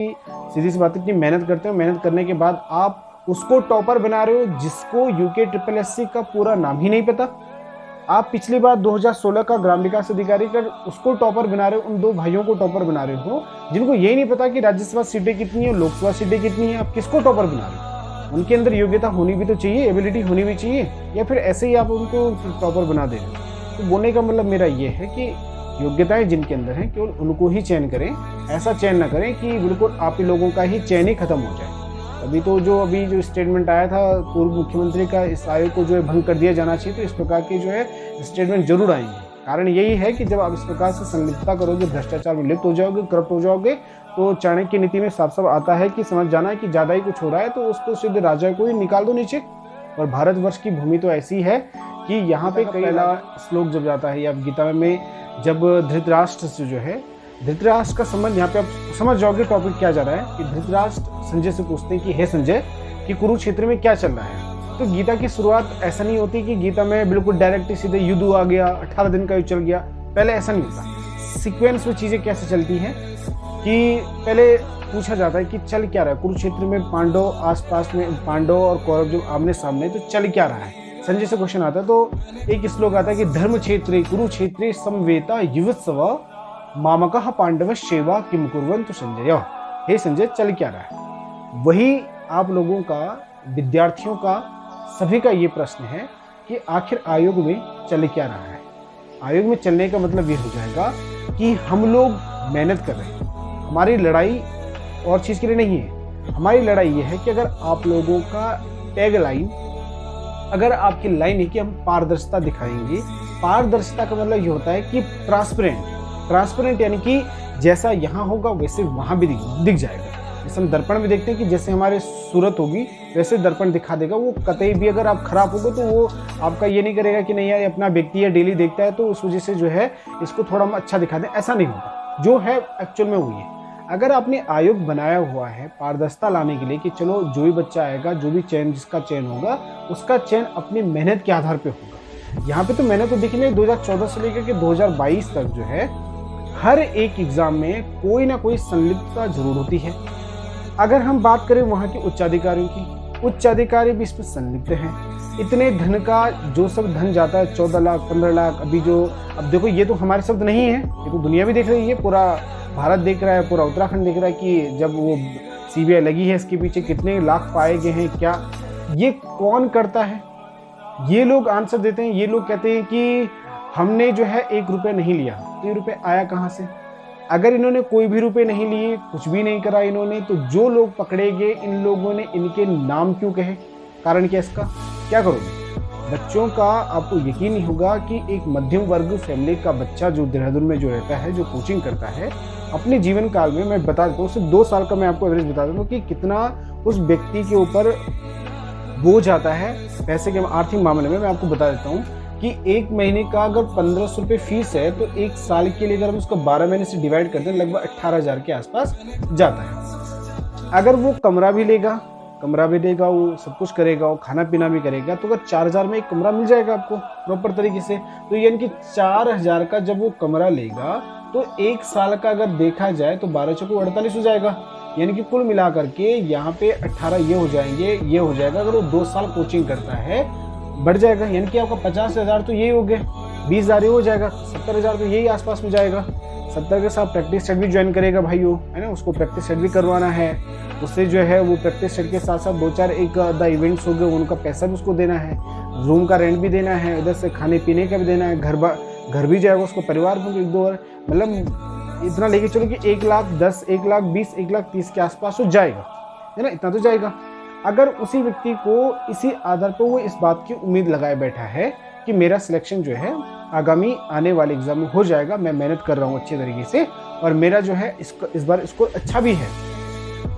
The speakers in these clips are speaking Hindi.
सीधी सी बात है, इतनी मेहनत करते हो, मेहनत करने के बाद आप उसको टॉपर बना रहे हो जिसको यूके ट्रिपल एससी का पूरा नाम ही नहीं पता। आप पिछली बार 2016 का ग्राम विकास अधिकारी कर उसको टॉपर बना रहे हो, उन दो भाइयों को टॉपर बना रहे हो जिनको यही नहीं पता कि राज्यसभा सीटें कितनी है, लोकसभा सीटें कितनी है। आप किसको टॉपर बना रहे हो? उनके अंदर योग्यता होनी भी तो चाहिए, एबिलिटी होनी भी चाहिए, या फिर ऐसे ही आप उनको टॉपर बना दे रहे हो। तो बोलने का मतलब मेरा ये है कि योग्यताएं जिनके अंदर हैं केवल उनको ही चयन करें, ऐसा चयन ना करें कि बिल्कुल आप ही लोगों का ही चयन ही खत्म हो जाए। अभी जो स्टेटमेंट आया था पूर्व मुख्यमंत्री का, इस आयोग को जो है भंग कर दिया जाना चाहिए, तो इस प्रकार के जो है स्टेटमेंट जरूर आएंगे। कारण यही है कि जब आप इस प्रकार से संलिप्तता करोगे, भ्रष्टाचार में लिप्त हो जाओगे, करप्ट हो जाओगे, तो चाणक्य नीति में साफ साफ आता है कि समझ जाना है कि ज्यादा ही कुछ हो रहा है तो उसको सीधे राजा को ही निकाल दो नीचे। और भारतवर्ष की भूमि तो ऐसी है कि यहाँ पे पहला श्लोक जब जाता है या गीता में, जब धृतराष्ट्र से जो है, धृतराष्ट्र का संबंध यहाँ पे आप समझ जाओगे टॉपिक क्या जा रहा है कि धृतराष्ट्र संजय से पूछते हैं कि हे संजय, कि कुरुक्षेत्र में क्या चल रहा है। तो गीता की शुरुआत ऐसा नहीं होती कि गीता में बिल्कुल डायरेक्ट सीधे युद्ध आ गया, 18 दिन का युद्ध चल गया, पहले ऐसा नहीं होता। सीक्वेंस में चीजें कैसे चलती हैं कि पहले पूछा जाता है कि चल क्या रहा है कुरुक्षेत्र में, पांडव आसपास में, पांडव और कौरव जो आमने सामने, तो चल क्या रहा है। संजय से क्वेश्चन आता है तो एक श्लोक आता है कि धर्म क्षेत्रे कुरुक्षेत्रे समवेता युवत्सव मामकः पांडव सेवा किम कुर्वन्तु संजय। हे संजय, चल क्या रहा है। वही आप लोगों का, विद्यार्थियों का, सभी का ये प्रश्न है कि आखिर आयोग में चल क्या रहा है। आयोग में चलने का मतलब ये हो जाएगा कि हम लोग मेहनत कर रहे हैं, हमारी लड़ाई और चीज के लिए नहीं है। हमारी लड़ाई ये है कि अगर आप लोगों का टैग लाइन, अगर आपकी लाइन है कि हम पारदर्शिता दिखाएंगे, पारदर्शिता का मतलब ये होता है कि ट्रांसपेरेंट यानी कि जैसा यहाँ होगा वैसे वहां भी दिख जाएगा। जैसे हम दर्पण में देखते हैं कि जैसे हमारे सूरत होगी वैसे दर्पण दिखा देगा। वो कतई भी अगर आप खराब होगे तो वो आपका ये नहीं करेगा कि नहीं यार अपना व्यक्ति है, डेली देखता है तो उस वजह से जो है इसको थोड़ा हम अच्छा दिखा दें, ऐसा नहीं होगा। जो है एक्चुअल में वही है। अगर आपने आयोग बनाया हुआ है पारदर्शिता लाने के लिए कि चलो जो भी बच्चा आएगा, जो भी चयन, जिसका चयन होगा उसका चयन अपनी मेहनत के आधार पे होगा। यहाँ पे तो मेहनत तो देखिए 2014 से लेकर के 2022 तक जो है हर एक एग्जाम में कोई ना कोई संलिप्तता जरूर होती है। अगर हम बात करें वहाँ के उच्चाधिकारियों की, उच्चाधिकारी भी इसमें संलिप्त हैं। इतने धन का जो सब धन जाता है 14 लाख 15 लाख, अभी जो, अब देखो ये तो हमारे शब्द नहीं है, ये तो दुनिया भी देख रही है, पूरा भारत देख रहा है, पूरा उत्तराखंड देख रहा है कि जब वो सीबीआई लगी है इसके पीछे कितने लाख पाए गए हैं, क्या ये कौन करता है। ये लोग आंसर देते हैं, ये लोग कहते हैं कि हमने जो है 1 रुपये नहीं लिया। तो ये रुपये आया कहाँ से? अगर इन्होंने कोई भी रुपए नहीं लिए, कुछ भी नहीं करा इन्होंने, तो जो लोग पकड़े गए इन लोगों ने इनके नाम क्यों कहे? कारण क्या इसका? क्या करोगे? बच्चों का आपको यकीन नहीं होगा कि एक मध्यम वर्ग फैमिली का बच्चा जो देहरादून में जो रहता है, जो कोचिंग करता है, अपने जीवन काल में, मैं बता देता हूँ, सिर्फ 2 साल का मैं आपको एवरेज बता देता हूँ कि कितना उस व्यक्ति के ऊपर बोझ आता है पैसे के आर्थिक मामले में। मैं आपको बता देता हूँ कि 1 महीने का अगर 1500 रुपये फीस है तो 1 साल के लिए अगर हम उसको 12 महीने से डिवाइड करते हैं लगभग 18,000 के आसपास जाता है। अगर वो कमरा भी देगा, वो सब कुछ करेगा, वो खाना पीना भी करेगा, तो अगर 4,000 में एक कमरा मिल जाएगा आपको प्रॉपर तरीके से। तो यानी कि 4,000 का जब वो कमरा लेगा तो 1 साल का अगर देखा जाए तो 12 चौको 48 हो जाएगा। यानी कि कुल मिला करके यहाँ पे 18 ये हो जाएगा। अगर वो 2 साल कोचिंग करता है बढ़ जाएगा, यानी कि आपका 50,000 तो यही हो गए, 20,000 हो जाएगा, 70,000 तो यही आसपास में जाएगा। 70 के साथ प्रैक्टिस सेट भी ज्वाइन करेगा भाइयों, है ना, उसको प्रैक्टिस सेट भी करवाना है। उससे जो है वो प्रैक्टिस सेट के साथ साथ 2-4 एक आधा इवेंट्स हो गए, उनका पैसा भी उसको देना है, रूम का रेंट भी देना है, इधर से खाने पीने का भी देना है, घर भी जाएगा उसको, परिवार में 1-2 और, मतलब इतना लेके चलो कि 1,10,000, 1,20,000, 1,30,000 के आसपास हो जाएगा, है ना, इतना तो जाएगा। अगर उसी व्यक्ति को इसी आधार पर वो इस बात की उम्मीद लगाए बैठा है कि मेरा सिलेक्शन जो है आगामी आने वाले एग्जाम में हो जाएगा, मैं मेहनत कर रहा हूँ अच्छे तरीके से और मेरा जो है इस बार स्कोर अच्छा भी है,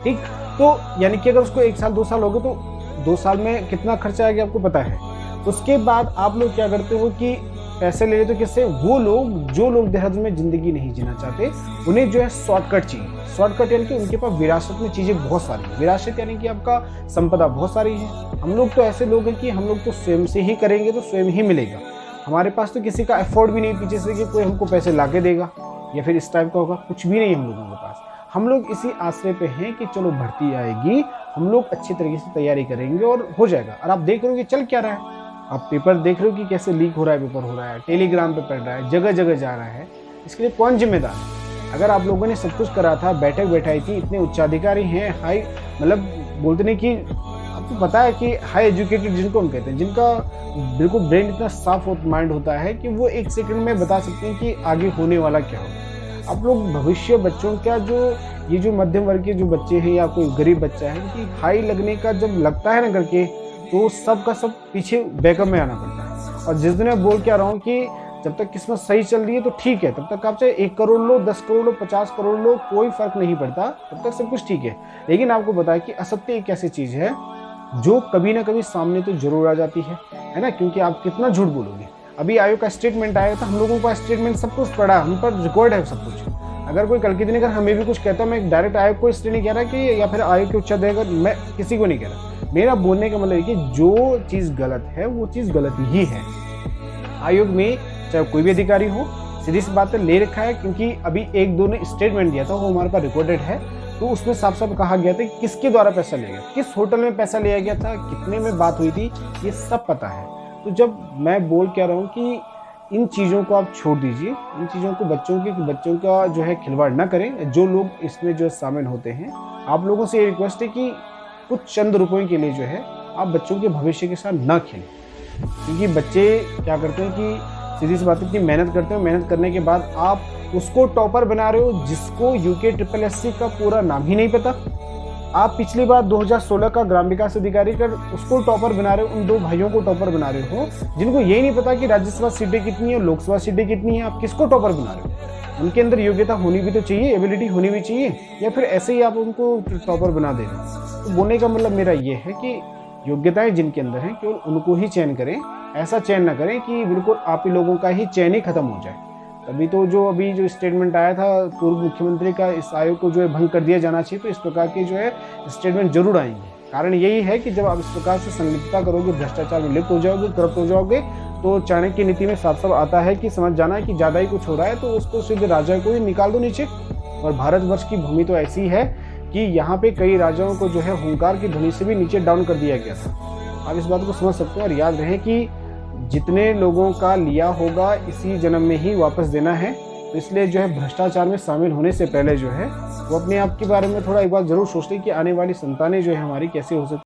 ठीक, तो यानी कि अगर उसको 1 साल 2 साल हो गए तो 2 साल में कितना खर्चा आएगा आपको पता है। उसके बाद आप लोग क्या करते हो कि पैसे ले लेते हो किससे? वो लोग जो लोग देहरादून में जिंदगी नहीं जीना चाहते, उन्हें जो है शॉर्टकट चाहिए। शॉर्टकट यानी कि उनके पास विरासत में चीजें बहुत सारी है। विरासत यानी कि आपका संपदा बहुत सारी है। हम लोग तो ऐसे लोग हैं कि हम लोग तो स्वयं से ही करेंगे तो स्वयं ही मिलेगा। हमारे पास तो किसी का एफोर्ड भी नहीं पीछे से कि कोई हमको पैसे ला के देगा या फिर इस टाइप का होगा, कुछ भी नहीं हम लोगों के पास। हम लोग इसी आश्रय पे हैं कि चलो भर्ती आएगी, हम लोग अच्छी तरीके से तैयारी करेंगे और हो जाएगा। और आप देख रहे हो कि चल क्या रहा है, आप पेपर देख रहे हो कि कैसे लीक हो रहा है, पेपर हो रहा है, टेलीग्राम पे पड़ रहा है, जगह जगह जा रहा है। इसके लिए कौन जिम्मेदार है? अगर आप लोगों ने सब कुछ करा था, बैठक बैठाई थी, इतने उच्चाधिकारी हैं, हाई मतलब बोलते नहीं कि आपको पता है कि हाई एजुकेटेड जिनको हम कहते हैं, जिनका बिल्कुल ब्रेन इतना साफ माइंड होता है कि वो एक सेकंड में बता सकते हैं कि आगे होने वाला क्या होगा। आप लोग भविष्य बच्चों का जो ये जो मध्यम वर्ग के जो बच्चे हैं या कोई गरीब बच्चा है कि हाई लगने का जब लगता है ना करके, तो सब का सब पीछे बैकअप में आना पड़ता है। और जिस दिन मैं बोल क्या रहा हूँ कि जब तक किस्मत सही चल रही है तो ठीक है, तब तक आप चाहे 1 करोड़ लो, 10 करोड़ लो, 50 करोड़ लो, कोई फर्क नहीं पड़ता, तब तक सब कुछ ठीक है। लेकिन आपको पता है कि असत्य एक ऐसी चीज है जो कभी ना कभी सामने तो जरूर आ जाती है ना, क्योंकि आप कितना झूठ बोलोगे। अभी आयोग का स्टेटमेंट आया था, हम लोगों का स्टेटमेंट सब कुछ पड़ा, हम पर रिकॉर्ड है सब कुछ। अगर कोई कल के दिन अगर हमें भी कुछ कहता है, मैं डायरेक्ट आयोग को इसलिए नहीं कह रहा कि या फिर आयोग के उच्च अधिकारी, मैं किसी को नहीं कह रहा। मेरा बोलने का मतलब है कि जो चीज गलत है वो चीज गलत ही है। आयोग में चाहे कोई भी अधिकारी हो, सीधी सी बात है, ले रखा है, क्योंकि अभी 1-2 ने स्टेटमेंट दिया था, वो हमारे पास रिकॉर्डेड है। तो उसमें साफ साफ कहा गया था कि किसके द्वारा पैसा लिया गया, किस होटल में पैसा लिया गया था, कितने में बात हुई थी, ये सब पता है। तो जब मैं बोल क्या रहा हूँ कि इन चीज़ों को आप छोड़ दीजिए, इन चीज़ों को बच्चों का जो है खिलवाड़ ना करें। जो लोग इसमें जो शामिल होते हैं, आप लोगों से ये रिक्वेस्ट है कि कुछ चंद रुपयों के लिए जो है आप बच्चों के भविष्य के साथ ना खेलें। क्योंकि बच्चे क्या करते हैं कि सीधी सी बात है कि मेहनत करते हैं, मेहनत करने के बाद आप उसको टॉपर बना रहे हो जिसको यूके SSSC का पूरा नाम ही नहीं पता। आप पिछली बार 2016 का ग्राम विकास अधिकारी कर उसको टॉपर बना रहे हो, उन 2 भाइयों को टॉपर बना रहे हो जिनको यही नहीं पता कि राज्यसभा सीटें कितनी है, लोकसभा सीटें कितनी है। आप किसको टॉपर बना रहे हो? उनके अंदर योग्यता होनी भी तो चाहिए, एबिलिटी होनी भी चाहिए, या फिर ऐसे ही आप उनको टॉपर बना दे रहे हो? तो बोलने का मतलब मेरा ये है कि योग्यताएं जिनके अंदर हैं केवल उनको ही चयन करें। ऐसा चयन ना करें कि बिल्कुल आप ही लोगों का ही चयन ही खत्म हो जाए। तभी तो जो अभी जो स्टेटमेंट आया था पूर्व मुख्यमंत्री का, इस आयोग को जो है भंग कर दिया जाना चाहिए। तो इस प्रकार के जो है स्टेटमेंट जरूर आएंगे। कारण यही है कि जब आप इस प्रकार से संलिप्तता करोगे, भ्रष्टाचार में लिप्त हो जाओगे, करप्ट हो जाओगे, तो चाणक्य नीति में साफ साफ आता है कि समझ जाना है कि ज्यादा ही कुछ हो रहा है तो उसको सीधे राजा को ही निकाल दो नीचे। और भारतवर्ष की भूमि तो ऐसी है कि यहाँ पे कई राजाओं को जो है हुंकार की ध्वनि से भी नीचे डाउन कर दिया गया था। आप इस बात को समझ सकते हो। और याद रहे कि जितने लोगों का लिया होगा इसी जन्म में ही वापस देना है। तो इसलिए जो है भ्रष्टाचार में शामिल होने से पहले जो है वो अपने आप के बारे में थोड़ा एक बार जरूर सोच लें कि आने वाली संतानें जो है हमारी कैसे हो सकती